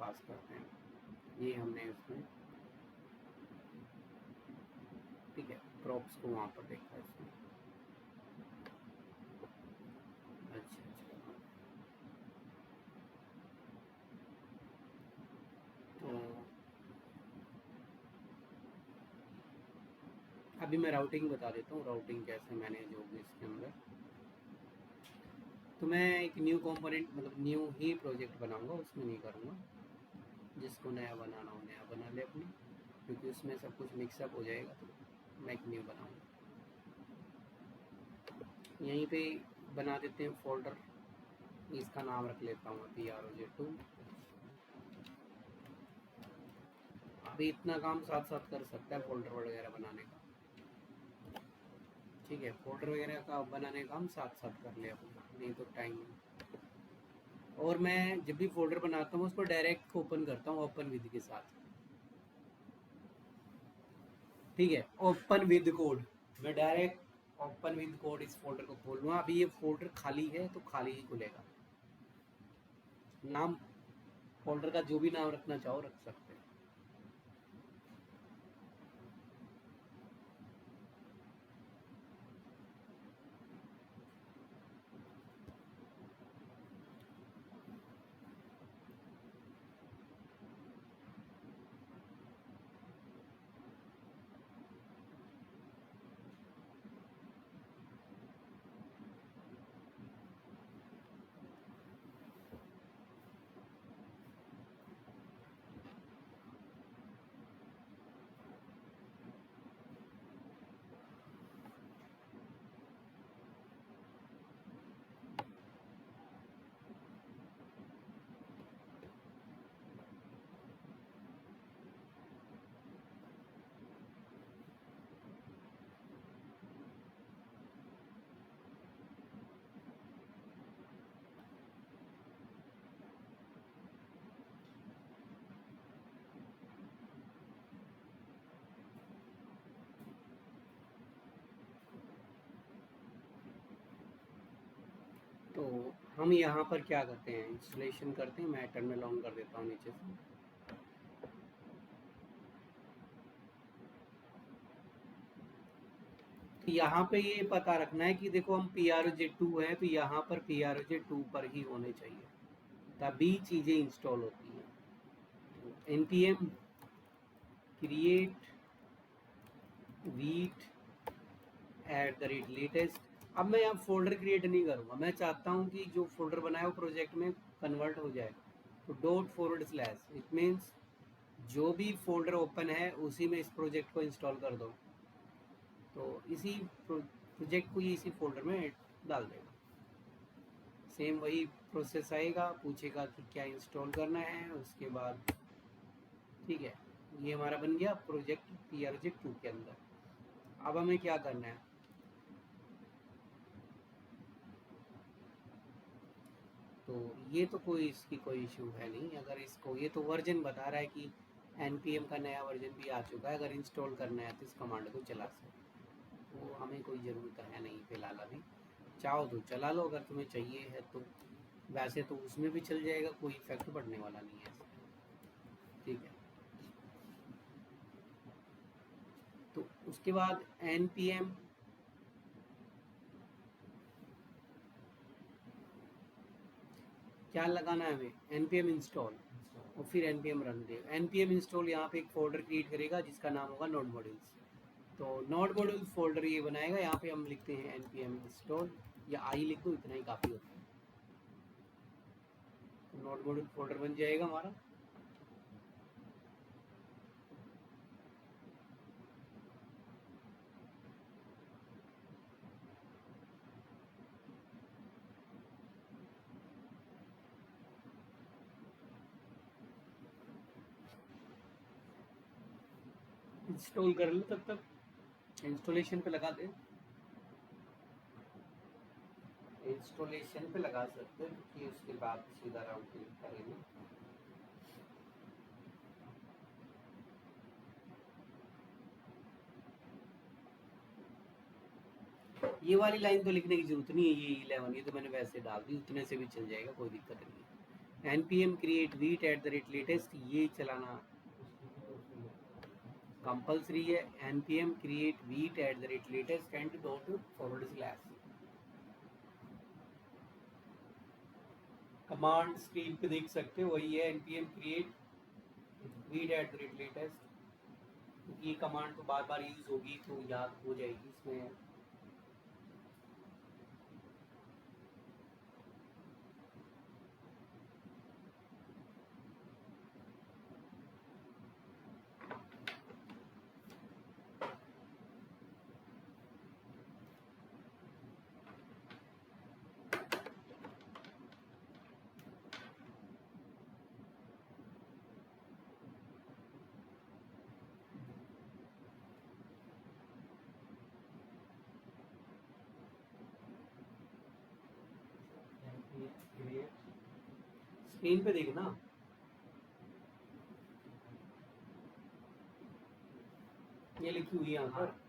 पास करते हैं। ये हमने उसमें, ठीक है, प्रॉप्स को वहाँ पर देखा इसमें। अच्छा अच्छा, तो अभी मैं राउटिंग बता देता हूँ, राउटिंग कैसे मैनेज होगी इसके अंदर। तो मैं एक न्यू कंपोनेंट, मतलब न्यू ही प्रोजेक्ट बनाऊंगा, उसमें नहीं करूँगा। जिसको नया बनाना हो नया बना ले अपनी, क्योंकि उसमें सब कुछ मिक्सअप हो जाएगा, तो मैं एक न्यू बनाऊंगा। यहीं पे बना देते हैं फोल्डर, इसका नाम रख लेता हूँ PROJ2। अभी इतना काम साथ साथ कर सकता है फोल्डर वगैरह बनाने का, ठीक है, फोल्डर वगैरह का बनाने का हम साथ साथ कर ले अपना, नहीं तो टाइम। और मैं जब भी फोल्डर बनाता हूँ उसको डायरेक्ट ओपन करता हूँ ओपन विद के साथ, ठीक है, ओपन विद कोड। मैं डायरेक्ट ओपन विद कोड इस फोल्डर को खोल लूँगा। अभी ये फोल्डर खाली है तो खाली ही खुलेगा। नाम फोल्डर का जो भी नाम रखना चाहो रख सकते हैं। तो हम यहाँ पर क्या करते हैं, इंस्टॉलेशन करते हैं। मैं टर्मिनल ऑन कर देता हूँ नीचे से। तो यहाँ पे ये पता रखना है कि देखो हम PROJ2 है, तो यहाँ पर PROJ2 पर ही होने चाहिए, तभी चीज़ें इंस्टॉल होती हैं। npm create wheat @latest। अब मैं यहाँ फोल्डर क्रिएट नहीं करूँगा, मैं चाहता हूँ कि जो फोल्डर बनाया वो प्रोजेक्ट में कन्वर्ट हो जाए। तो ./, इट मीन्स जो भी फोल्डर ओपन है उसी में इस प्रोजेक्ट को इंस्टॉल कर दो, तो इसी प्रोजेक्ट को ये इसी फोल्डर में डाल देगा। सेम वही प्रोसेस आएगा, पूछेगा कि क्या इंस्टॉल करना है, उसके बाद ठीक है, ये हमारा बन गया प्रोजेक्ट PROJ2 के अंदर। अब हमें क्या करना है, तो ये तो कोई इसकी कोई इशू है नहीं। अगर इसको, ये तो वर्जन बता रहा है कि npm का नया वर्जन भी आ चुका है, अगर इंस्टॉल करना है तो इस कमांड को चला सकते। तो हमें कोई ज़रूरत है नहीं फिलहाल, अभी चाहो तो चला लो अगर तुम्हें चाहिए है तो। वैसे तो उसमें भी चल जाएगा, कोई इफेक्ट पड़ने वाला नहीं है, ठीक है। तो उसके बाद npm क्या लगाना है हमें, npm इंस्टॉल, और फिर npm रन दे। npm इंस्टॉल यहाँ पे एक फोल्डर क्रिएट करेगा जिसका नाम होगा नोड मॉड्यूल्स। तो नोड मॉड्यूल फोल्डर ये बनाएगा, यहाँ पे हम लिखते हैं npm इंस्टॉल, या आई लिख दो, इतना ही काफ़ी होता है। तो नोड मॉड्यूल फोल्डर बन जाएगा हमारा। इंस्टॉल कर लो, तब तक इंस्टॉलेशन पे लगा दे, इंस्टॉलेशन पे लगा सकते हैं, कि उसके बाद सीधा राउटिंग करेंगे। ये वाली लाइन तो लिखने की जरूरत नहीं है, ये 11, ये तो मैंने वैसे डाल दी, उतने से भी चल जाएगा, कोई दिक्कत नहीं है। npm create wheat at the rate latest ये चलाना कंपल्सरी है। npm create wheat at the rate latest and dot forward slash command screen पे देख सकते हो, वही है npm create wheat at the rate latest। क्योंकि ये कमांड तो बार बार यूज होगी तो याद हो जाएगी इसमें। स्क्रीन पे देखना, ये लिखी हुई है यहाँ पर।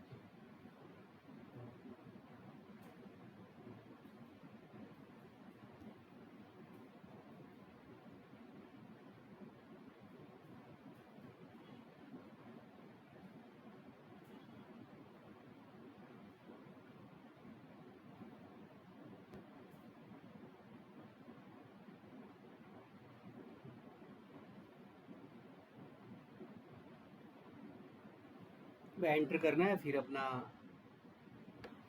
एंटर करना है, फिर अपना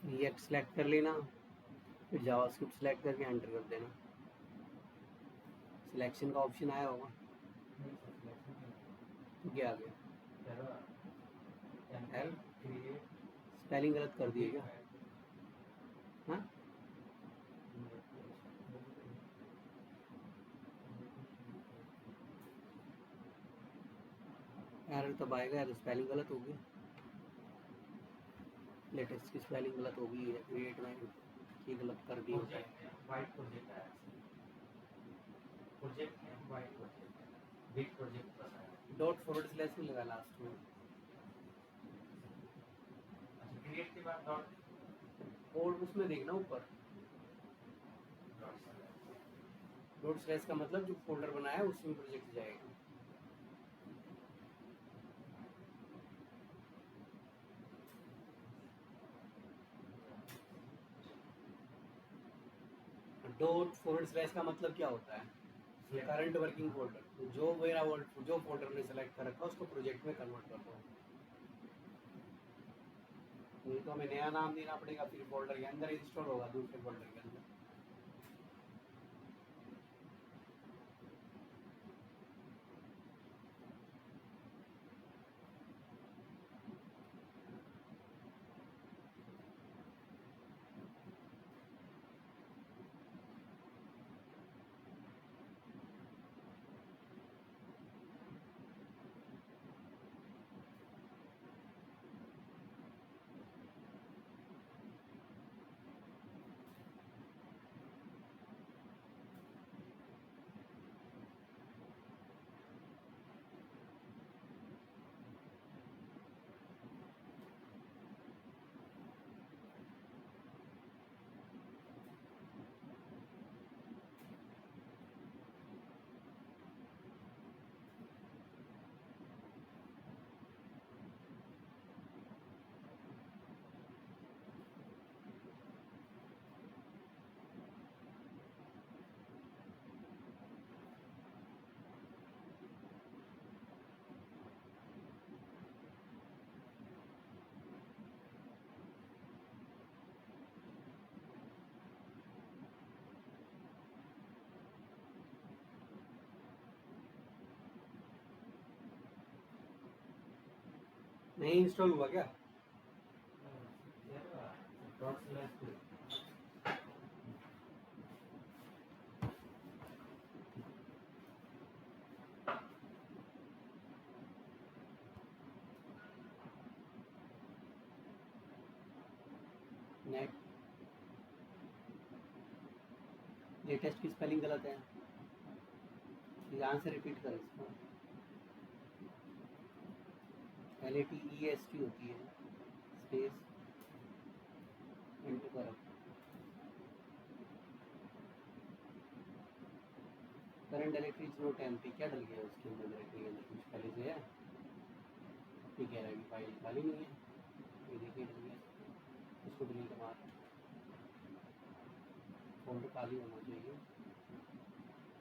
रिएक्ट सेलेक्ट कर लेना, फिर जावास्क्रिप्ट सेलेक्ट करके एंटर कर देना। सिलेक्शन का ऑप्शन आया होगा, तो क्या आ गया? स्पेलिंग गलत कर दिए क्या? हाँ, एरर तब आएगा तो स्पेलिंग गलत होगी, लेटेस्ट की स्पेलिंग गलत होगी, क्रिएट में ये गलत कर दी। वाइट प्रोजेक्ट है, प्रोजेक्ट है वाइट प्रोजेक्ट है, बिग प्रोजेक्ट बस है। डॉट फॉरवर्ड स्लैश में लगा लास्ट में। अच्छा, क्रिएट के बाद डॉट और उसमें देखना ऊपर डॉट स्लैश का मतलब जो फोल्डर बनाया है उसी में प्रोजेक्ट जाएगा। डॉट फॉरवर्ड स्लैश का मतलब क्या होता है? करंट वर्किंग फोल्डर, जो मेरा जो फोल्डर ने सेलेक्ट कर रखा उसको प्रोजेक्ट में कन्वर्ट कर दो। नहीं तो हमें नया नाम देना पड़ेगा, फिर फोल्डर के अंदर इंस्टॉल होगा दूसरे फोल्डर के अंदर। नहीं इंस्टॉल हुआ क्या? डॉट स्लैश नेट लेटेस्ट की स्पेलिंग गलत है, यहाँ से रिपीट कर इसको। LATEST होती है, स्पेस एंटर करो, current directory is not empty, क्या डल गया उसके अंदर डायरेक्टरी के अंदर, कुछ पहले से है, ये कह रहा है कि फाइल खाली नहीं है, ये देखिए डल गया, उसको डिलीट मार, फोल्डर खाली होना चाहिए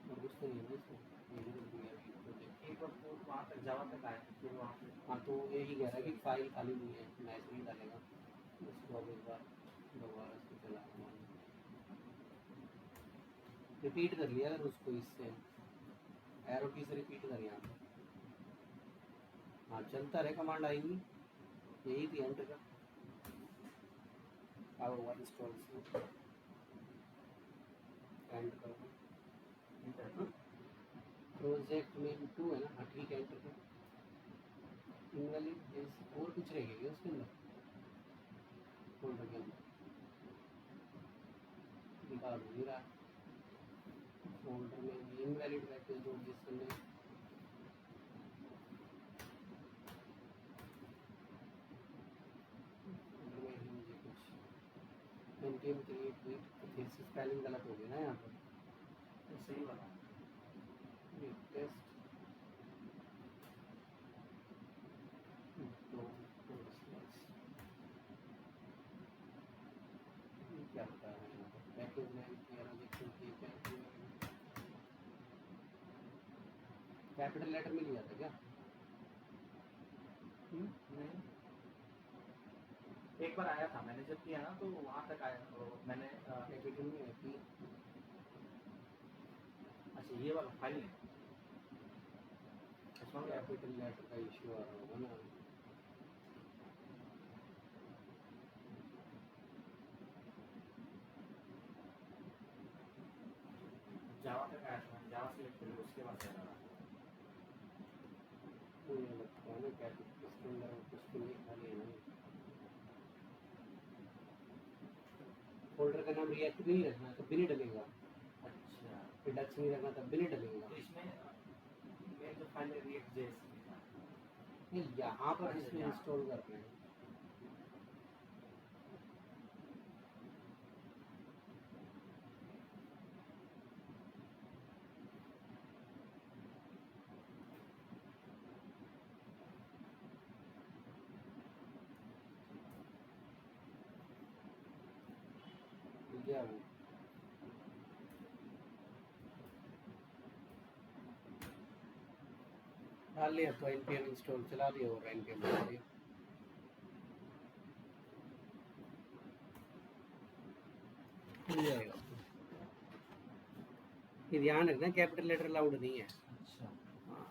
और कुछ तो नहीं है इसमें, ये भी डल गया अभी प्रोजेक्ट। एक बार वो वहाँ तक जावा तक आए फिर वहाँ से हाँ तो यही कह रहा है कि फाइल खाली नहीं है, मैच नहीं डालेगा, उसको अब एक बार दोबारा इसको चला रिपीट कर लिया अगर उसको, इससे एरो की से रिपीट कर यहाँ पे, हाँ चलता रहे, कमांड आएगी, यही थी एंटर का, अब हुआ इंस्टॉल एंटर करो, इंटर प्रोजेक्ट में 2 है ना, हाँ ठीक है एंटर करो, इनवैलिड और कुछ रहेगा क्या उसके अंदर, फोल्डर के अंदर दिखा दो नहीं रहा, फोल्डर में इनवैलिड पैकेज जोड़ जिसके अंदर, फोल्डर में ही मुझे कुछ npm क्रिएट हुई तो फिर से स्पेलिंग गलत हो गया ना यहाँ पर, तो सही वाला ये टेस्ट तो क्या बता रहे हैं यहाँ पर, पैकेज नेम कैपिटल लेटर में नहीं जाता क्या, नहीं एक बार आया था, मैंने जब किया ना तो वहाँ तक आया, तो मैंने कैपिटल में है कि अच्छा ये वाला फाइल है अच्छा कैपिटल लेटर का इशू आ रहा होगा ना, जावा तक आया था, जावा सेलेक्ट कर उसके बाद चला रहा मुझे लगता है ना कैपिटल इसके अंदर कुछ तो नहीं खाली है ना, फोल्डर का नाम रिएक्ट नहीं रखना तब भी नहीं डलेगा, अच्छा रिडक्स नहीं रखना तब भी नहीं डलेगा, तो इसमें मेरे जो फाइल है रिएक्ट जेएस नहीं यहाँ पर अच्छा, इसमें यहाँ। इंस्टॉल करना है, क्या वो डाल लिया तो npm इंस्टॉल चला दिया और npm चला दिया, मिल जाएगा। ये ध्यान रखना कैपिटल लेटर अलाउड नहीं है, अच्छा हाँ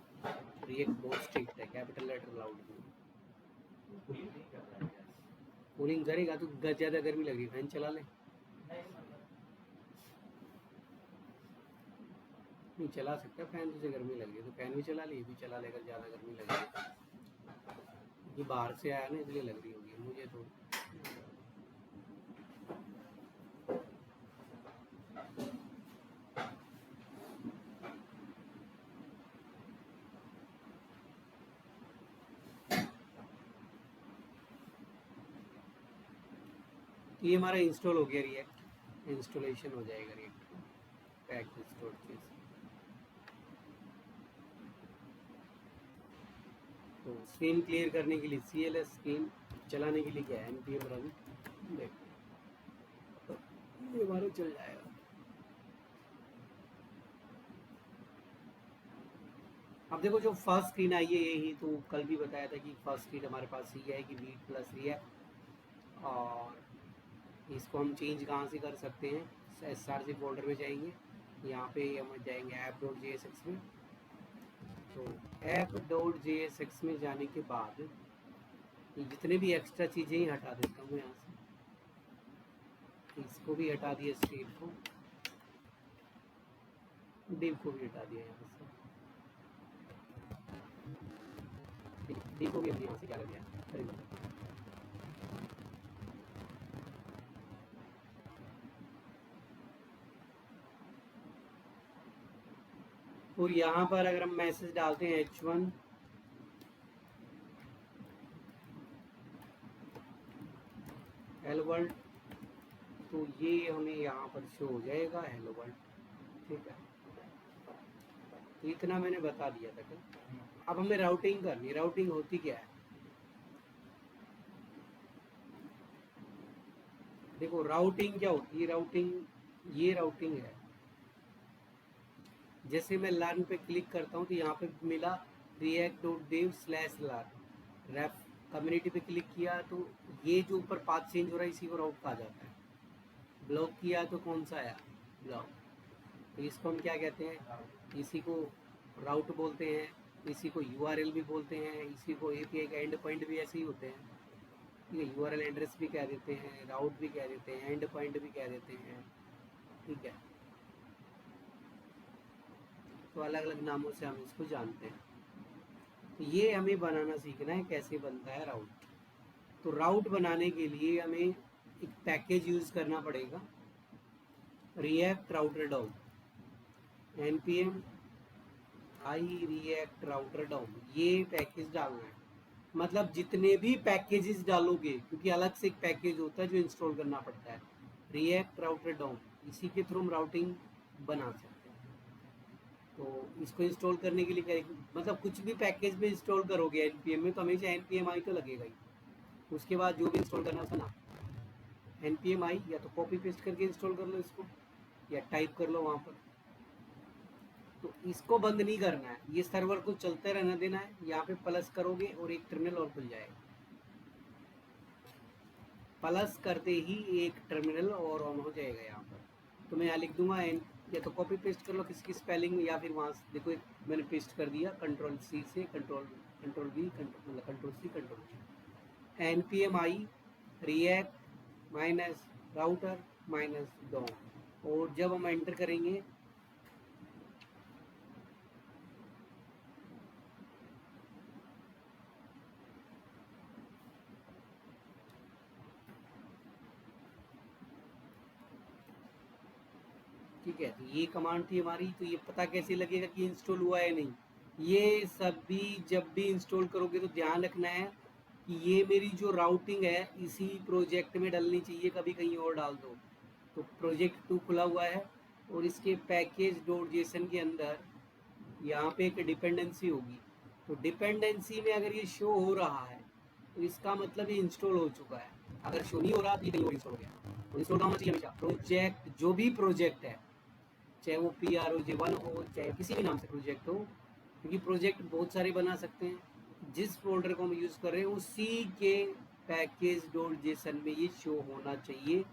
रिएक्ट बहुत स्ट्रिक्ट है, कैपिटल लेटर अलाउड नहीं है, कूलिंग नहीं कर रहा है गैस कूलिंग करेगा तो ज़्यादा गर्मी लगी फैन चला ले, नहीं मतलब नहीं चला सकता फैन, तुझे गर्मी लग रही है तो फैन भी चला ले, ये भी चला लेकर, ज़्यादा गर्मी लग रही है, ये बाहर से आया ना इसलिए लग रही होगी मुझे तो, ये हमारा इंस्टॉल हो गया रिएक्ट, इंस्टॉलेशन हो जाएगा रिएक्ट पैक इंस्टॉल चीज़, तो स्क्रीन क्लियर करने के लिए CLS, स्क्रीन चलाने के लिए क्या है npm run, देखो ये हमारा चल जाएगा, अब देखो जो फर्स्ट स्क्रीन आई है यही तो कल भी बताया था कि फर्स्ट स्क्रीन हमारे पास ये है कि वीट प्लस रिएक्ट, और इसको हम चेंज कहाँ से कर सकते हैं, src फोल्डर में जाएंगे, यहाँ पे हम जाएंगे app.jsx में, तो app.jsx में जाने के बाद ये जितने भी एक्स्ट्रा चीज़ें ही हटा देता हूँ यहाँ से, इसको भी हटा दिया, स्टेट को, div को भी हटा दिया यहाँ से, div को भी हमने यहाँ से क्या कर दिया, और यहाँ पर अगर हम मैसेज डालते हैं h1 हेलो वर्ल्ड, तो ये हमें यहाँ पर शो हो जाएगा हेलो वर्ल्ड, ठीक है, तो इतना मैंने बता दिया था कल। अब हमें राउटिंग करनी है। राउटिंग होती क्या है? देखो राउटिंग क्या होती है। राउटिंग, ये राउटिंग है। जैसे मैं लर्न पे क्लिक करता हूँ तो यहाँ पे मिला react.dev/learn। रेफ कम्युनिटी पे क्लिक किया तो ये जो ऊपर पाथ चेंज हो रहा है इसी को राउट कहा जाता है। ब्लॉक किया तो कौन सा आया? ब्लॉक। तो इसको हम क्या कहते हैं? इसी को राउट बोलते हैं, इसी को यूआरएल भी बोलते हैं, इसी को एपीआई का एंड पॉइंट भी ऐसे ही होते हैं। ठीक है, यूआरएल एड्रेस भी कह देते हैं, राउट भी कह देते हैं, एंड पॉइंट भी कह देते हैं। ठीक है, तो अलग अलग नामों से हम इसको जानते हैं। तो ये हमें बनाना सीखना है कैसे बनता है राउट। तो राउट बनाने के लिए हमें एक पैकेज यूज़ करना पड़ेगा, react router down, npm I react router down. ये पैकेज डालना है। मतलब जितने भी पैकेजेस डालोगे, क्योंकि अलग से एक पैकेज होता है जो इंस्टॉल करना पड़ता है, रिएक्ट राउटर डाउन, इसी के थ्रू हम राउटिंग बना सकते हैं। तो इसको इंस्टॉल करने के लिए क्या, मतलब कुछ भी पैकेज में इंस्टॉल करोगे एनपीएम में तो हमेशा npm आई तो लगेगा ही। उसके बाद जो भी इंस्टॉल करना है उसका नाम npm आई, या तो कॉपी पेस्ट करके इंस्टॉल कर लो इसको, या टाइप कर लो वहाँ पर। तो इसको बंद नहीं करना है, ये सर्वर को चलते रहना देना है। यहाँ पे प्लस करोगे और एक टर्मिनल और खुल जाएगा। प्लस करते ही एक टर्मिनल और ऑन हो जाएगा यहाँ पर। तो मैं यहाँ लिख दूंगा एन, या तो कॉपी पेस्ट कर लो किसकी स्पेलिंग में, या फिर वहाँ से देखो मैंने पेस्ट कर दिया कंट्रोल सी से, कंट्रोल वी, मतलब control C control V, npm-i react minus router minus dom. और जब हम एंटर करेंगे ठीक है, तो ये कमांड थी हमारी। तो ये पता कैसे लगेगा कि इंस्टॉल हुआ है नहीं? ये सब भी जब भी इंस्टॉल करोगे तो ध्यान रखना है कि ये मेरी जो राउटिंग है इसी प्रोजेक्ट में डलनी चाहिए, कभी कहीं और डाल दो। तो प्रोजेक्ट 2 खुला हुआ है और इसके पैकेज डॉट जेसन के अंदर यहाँ पे एक डिपेंडेंसी होगी। तो डिपेंडेंसी में अगर ये शो हो रहा है तो इसका मतलब ये इंस्टॉल हो चुका है। अगर शो नहीं हो रहा तो ये कहीं और इंस्टॉल हो गया। तो इंस्टॉल होना चाहिए हमेशा। प्रोजेक्ट, जो भी प्रोजेक्ट है, चाहे वो PROJ1 हो, चाहे किसी भी नाम से प्रोजेक्ट हो, क्योंकि प्रोजेक्ट बहुत सारे बना सकते हैं। जिस फोल्डर को हम यूज़ कर रहे हैं उसी के पैकेज डॉट जेसन में ये शो होना चाहिए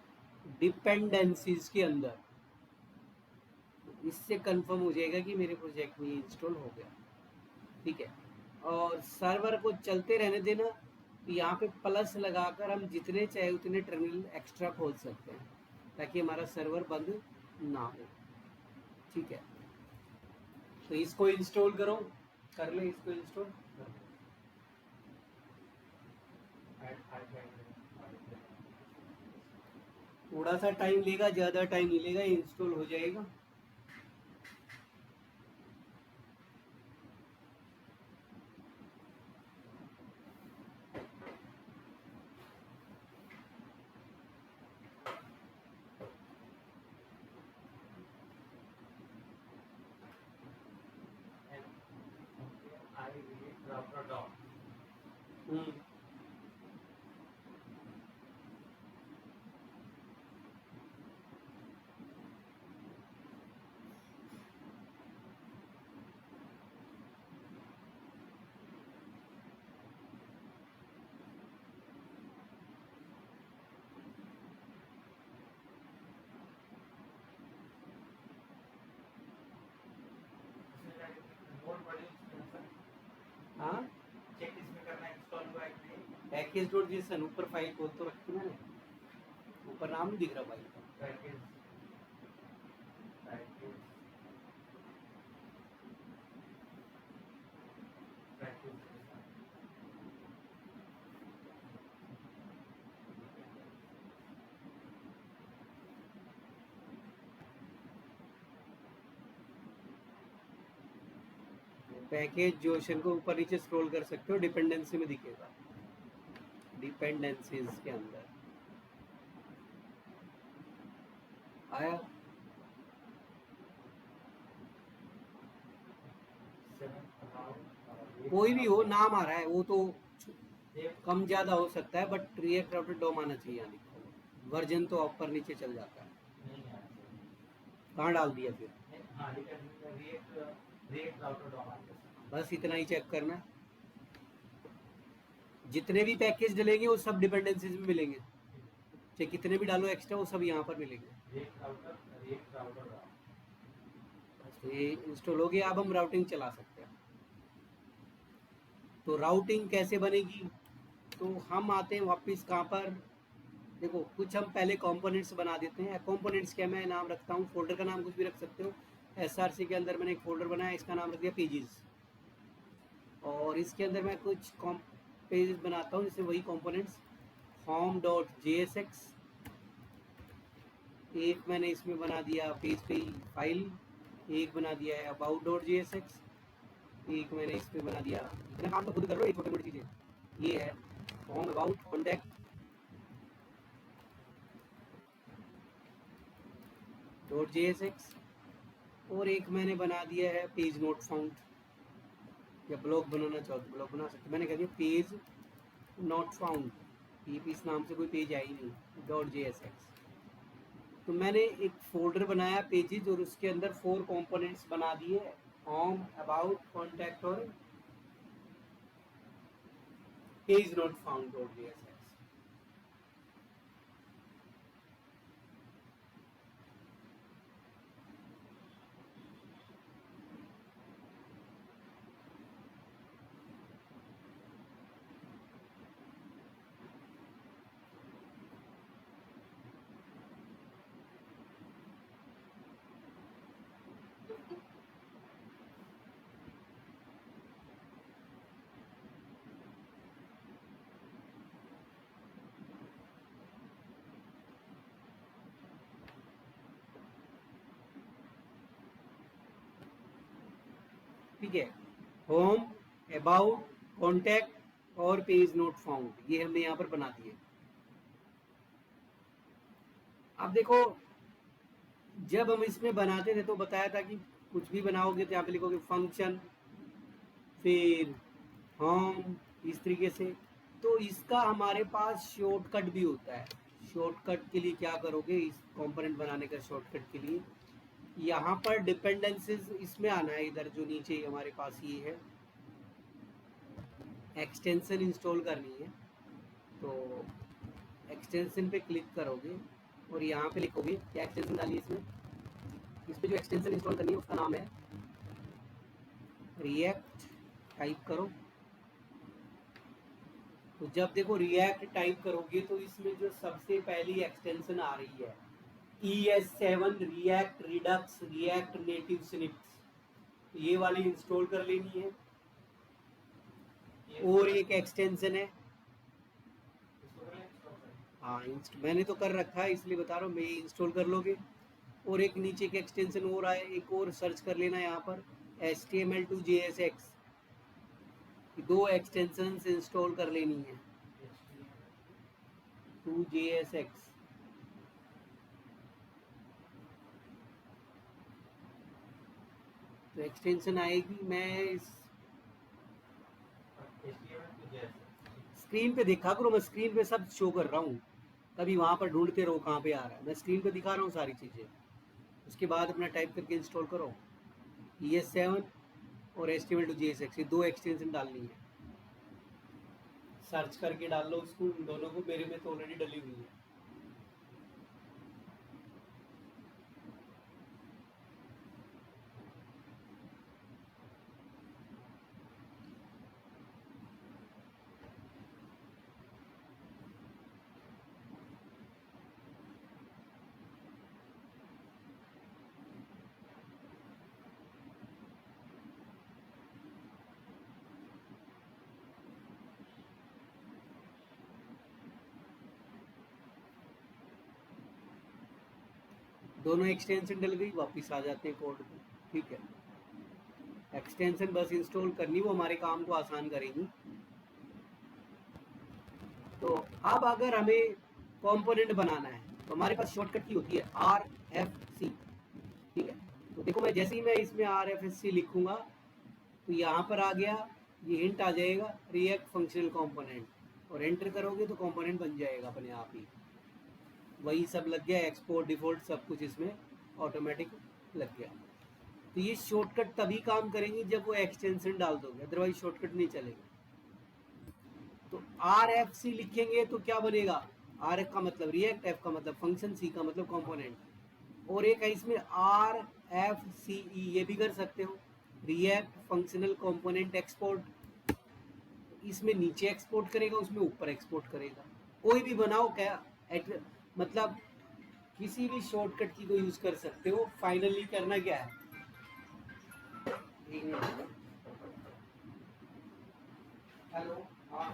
डिपेंडेंसीज के अंदर। इससे कंफर्म हो जाएगा कि मेरे प्रोजेक्ट में ये इंस्टॉल हो गया। ठीक है, और सर्वर को चलते रहने देना। तो यहाँ पे प्लस लगाकर हम जितने चाहे उतने टर्मिनल एक्स्ट्रा खोल सकते हैं ताकि हमारा सर्वर बंद ना हो। ठीक है, तो इसको इंस्टॉल करो, कर ले इसको इंस्टॉल। थोड़ा सा टाइम लेगा, ज़्यादा टाइम नहीं लेगा, इंस्टॉल हो जाएगा। हम्म, हाँ, चेक इसमें करना है इंस्टॉल हुआ है कि नहीं। पैकेज डॉट जेसन ऊपर फाइल खोल तो रखी मैंने, ऊपर नाम नहीं दिख रहा फाइल का। पैकेज पैकेज पैकेज पैकेज जोशन को ऊपर नीचे स्क्रॉल कर सकते हो, डिपेंडेंसी में दिखेगा, डिपेंडेंसीज के अंदर आया। कोई भी हो नाम आ रहा है, वो तो एक कम ज़्यादा हो सकता है, बट रिएक्ट राउटर डॉम आना चाहिए यहाँ लिखा हुआ। वर्जन तो ऊपर नीचे चल जाता है। नहीं आना चाहिए। कहाँ डाल दिया फिर? हाँ रिएक्ट राउटर डॉम आ गया। बस इतना ही चेक करना है। जितने भी पैकेज डलेंगे वो सब डिपेंडेंसीज में मिलेंगे, चाहे कितने भी डालो एक्स्ट्रा वो सब यहाँ पर मिलेंगे। रिएक्ट राउटर डॉम तो ये इंस्टॉल हो गया, अब हम राउटिंग चला सकते हैं। तो राउटिंग कैसे बनेगी? तो हम आते हैं वापस कहाँ पर, देखो कुछ हम पहले कंपोनेंट्स बना देते हैं। कंपोनेंट्स क्या मैं नाम रखता हूँ, फोल्डर का नाम कुछ भी रख सकते हो। एसआरसी के अंदर मैंने एक फोल्डर बनाया, इसका नाम रख दिया पेजेस, और इसके अंदर मैं कुछ पेजेस बनाता हूँ, जैसे वही कंपोनेंट्स home.jsx, एक मैंने इसमें बना दिया पेज पे फाइल, एक बना दिया है about.jsx, एक मैंने इस पे बना दिया, इतना काम तो खुद कर लो, ये छोटी मोटी चीज़ें। ये है home about contact .jsx, और एक मैंने बना दिया है पेज नोट फाउंड, या ब्लॉग बनाना चाहो तो ब्लॉग बना सकते। मैंने कह दिया पेज नॉट फाउंड, ये इस नाम से कोई पेज आई नहीं .jsx। तो मैंने एक फोल्डर बनाया पेजेस, और उसके अंदर 4 कंपोनेंट्स बना दिए, होम, अबाउट, कॉन्टैक्ट और पेज नॉट फाउंड .jsx। ठीक है, होम, अबाउट, कॉन्टैक्ट और पेज नोट फाउंड, ये हमने यहाँ पर बना दिए। अब देखो, जब हम इसमें बनाते थे तो बताया था कि कुछ भी बनाओगे तो यहाँ पे लिखोगे फंक्शन, फिर होम, इस तरीके से। तो इसका हमारे पास शॉर्टकट भी होता है। शॉर्टकट के लिए क्या करोगे, इस कंपोनेंट बनाने का शॉर्टकट के लिए यहाँ पर डिपेंडेंसीज इसमें आना है, इधर जो नीचे हमारे पास ये है एक्सटेंशन इंस्टॉल करनी है। तो एक्सटेंशन पे क्लिक करोगे और यहाँ पे लिखोगे क्या एक्सटेंशन डालिए इसमें जो एक्सटेंशन इंस्टॉल करनी है उसका नाम है रिएक्ट, टाइप करो। तो जब देखो रिएक्ट टाइप करोगे तो इसमें जो सबसे पहली एक्सटेंशन आ रही है ES7 react Redux react native snips, ये वाली इंस्टॉल कर लेनी है। और एक एक्सटेंशन है, हाँ मैंने तो कर रखा है इसलिए बता रहा हूँ, मैं इंस्टॉल कर लोगे। और एक नीचे के एक्सटेंशन और आए, एक और सर्च कर लेना यहाँ पर HTML2JSX, 2 एक्सटेंशंस इंस्टॉल कर लेनी है 2JSX। तो एक्सटेंशन आएगी, मैं इस स्क्रीन पे देखा करो, मैं स्क्रीन पे सब शो कर रहा हूँ, कभी वहाँ पर ढूंढते रहो कहाँ पे आ रहा है, मैं स्क्रीन पे दिखा रहा हूँ सारी चीज़ें। उसके बाद अपना टाइप करके इंस्टॉल करो ES7 और HTML2JSX, ये 2 एक्सटेंशन डालनी है। सर्च करके डाल लो उसको, इन दोनों को, मेरे में तो ऑलरेडी डली हुई है। दोनों एक्सटेंशन डल गई, वापस आ जाते हैं कोड पे। ठीक है, एक्सटेंशन बस इंस्टॉल करनी, वो हमारे काम को आसान करेंगी। तो अब अगर हमें कंपोनेंट बनाना है तो हमारे पास शॉर्टकट की होती है RFC। ठीक है, तो देखो मैं जैसे ही मैं इसमें RFC लिखूंगा तो यहाँ पर आ गया ये हिंट आ जाएगा रिएक्ट फंक्शनल कंपोनेंट, और एंटर करोगे तो कंपोनेंट बन जाएगा अपने आप ही। वही सब लग गया, एक्सपोर्ट डिफॉल्ट सब कुछ इसमें ऑटोमेटिक लग गया। तो ये शॉर्टकट तभी काम करेंगे जब वो एक्सटेंशन डाल दोगे, अदरवाइज शॉर्टकट नहीं चलेगा। तो आर एफ सी लिखेंगे तो क्या बनेगा, आर एफ का मतलब रिएक्ट, एफ का मतलब फंक्शन, सी का मतलब कंपोनेंट। और एक है इसमें आर एफ सी ई, ये भी कर सकते हो, रिएक्ट फंक्शनल कंपोनेंट एक्सपोर्ट। इसमें नीचे एक्सपोर्ट करेगा, उसमें ऊपर एक्सपोर्ट करेगा। कोई भी बनाओ क्या, मतलब किसी भी शॉर्टकट की को यूज कर सकते हो। फाइनली करना क्या है, हेलो, हाँ,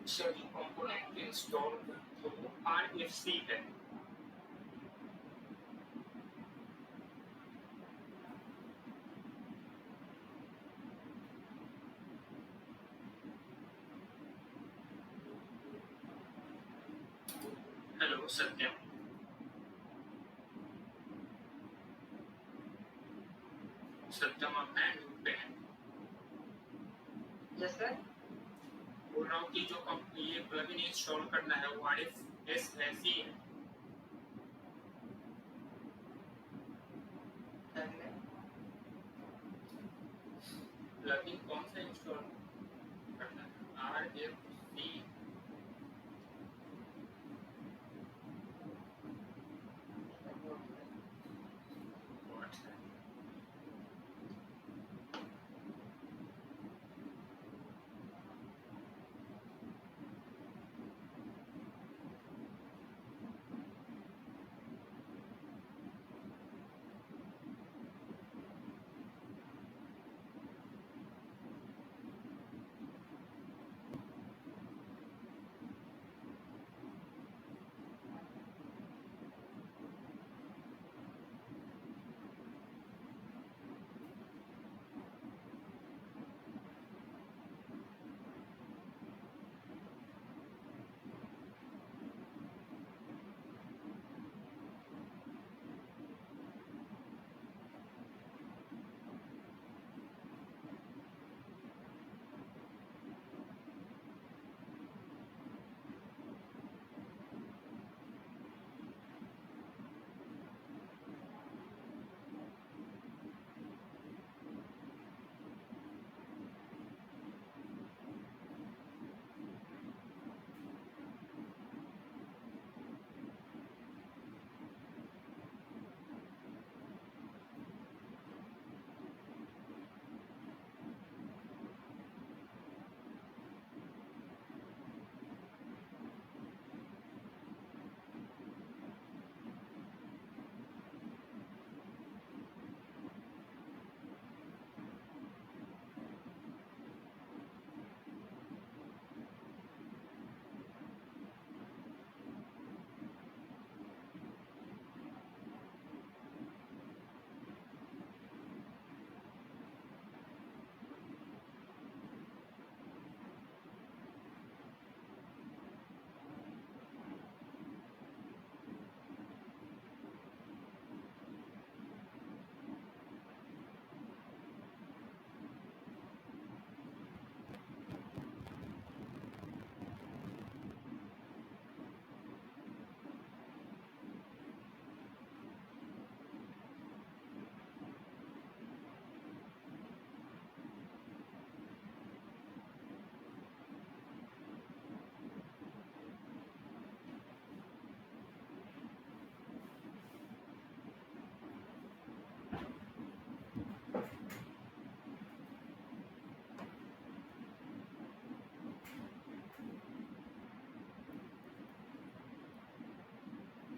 certain component installed through RFC है। हेलो सत्यम, सत्यम आप हैंड पे हैं? Yes sir. बोल रहा हूँ कि जो ये प्लगइन इंस्टॉल करना है वो RFC है। प्लगइन कौन सा इंस्टॉल करना है? RFC।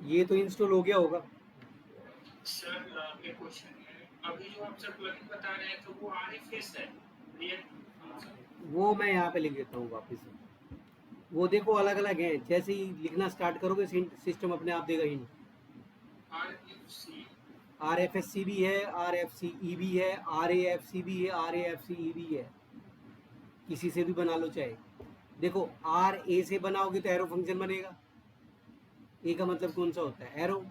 ये तो इंस्टॉल हो गया होगा। सर एक क्वेश्चन है, अभी जो आप सर प्लगइन बता रहे हैं तो वो आरएफएस है, रिएक्ट फंक्शन। वो मैं यहाँ पे लिख देता हूँ वापस। वो देखो अलग अलग हैं, जैसे ही लिखना स्टार्ट करोगे सिस्टम अपने आप देगा hint. RFC. R F S C भी है, आर एफ सी ई भी है, आर ए एफ सी भी है, आर ए एफ सी ई भी है। किसी से भी बना लो चाहे। देखो आर ए से बनाओगे तो एरो फंक्शन बनेगा। ए का मतलब कौन सा होता है, एरो।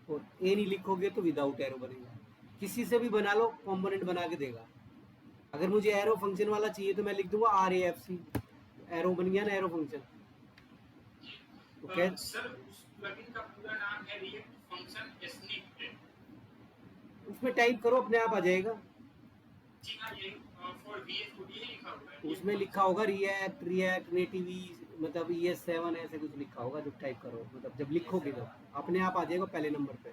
और ए नहीं लिखोगे तो विदाउट एरो बनेगा। किसी से भी बना लो, कंपोनेंट बना के देगा। अगर मुझे एरो फंक्शन वाला चाहिए तो मैं लिख दूंगा R A F C, arrow बन गया ना एरो फंक्शन। तो क्या सर उस प्लगइन का पूरा नाम है रिएक्ट फंक्शन स्निपेट। उसमें टाइप करो, अपने आप आ जाएगा। जी हाँ, ये फॉर वीएस कोड यही लिखा हुआ है, उसमें लिखा होगा रिएक्ट रिएक्ट नेटिव मतलब ES7 ऐसे कुछ लिखा होगा। जब टाइप करो मतलब जब लिखोगे तो अपने आप आ जाएगा पहले नंबर पे।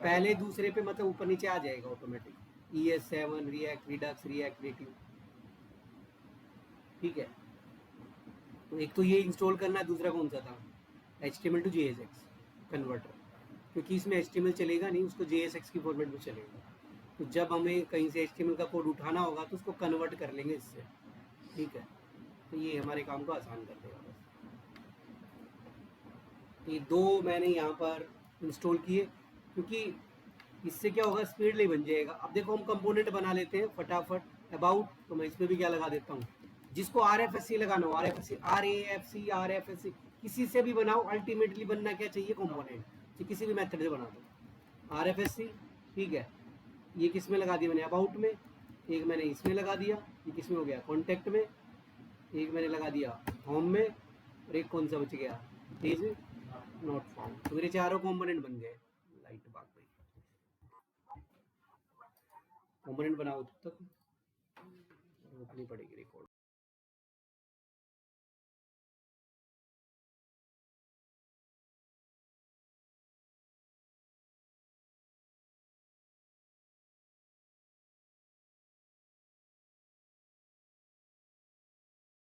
पहले दूसरे पे मतलब ऊपर नीचे आ जाएगा automatic. ES7 react Redux react native. ठीक है, तो एक तो ये इंस्टॉल करना है, दूसरा कौन सा था, HTML टू JSX कन्वर्टर। क्योंकि इसमें HTML चलेगा नहीं, उसको JSX की फॉर्मेट में चलेगा। तो जब हमें कहीं से HTML का कोड उठाना होगा तो उसको कन्वर्ट कर लेंगे इससे। ठीक है, तो ये हमारे काम को आसान कर देगा बस। ये दो मैंने यहाँ पर इंस्टॉल किए, क्योंकि इससे क्या होगा, स्पीडली बन जाएगा। अब देखो हम कंपोनेंट बना लेते हैं फटाफट। अबाउट, तो मैं इसमें भी क्या लगा देता हूँ, जिसको RFSC लगाना हो RFSC RAFC RFSC किसी से भी बनाओ, अल्टीमेटली बनना क्या चाहिए, कंपोनेंट। किसी भी मेथड से बना दो RFSC। ठीक है, ये किस में लगा दिया मैंने, अबाउट में। एक मैंने इसमें लगा दिया, ये किस में हो गया, कॉन्टैक्ट में। एक मैंने लगा दिया होम में, और एक कौन सा बच गया, इज नॉट फाउंड। तो मेरे चारों कंपोनेंट बन गए। लाइट भाग गई, कंपोनेंट बनाओ तब तक, रोकनी पड़ेगी रिकॉर्ड।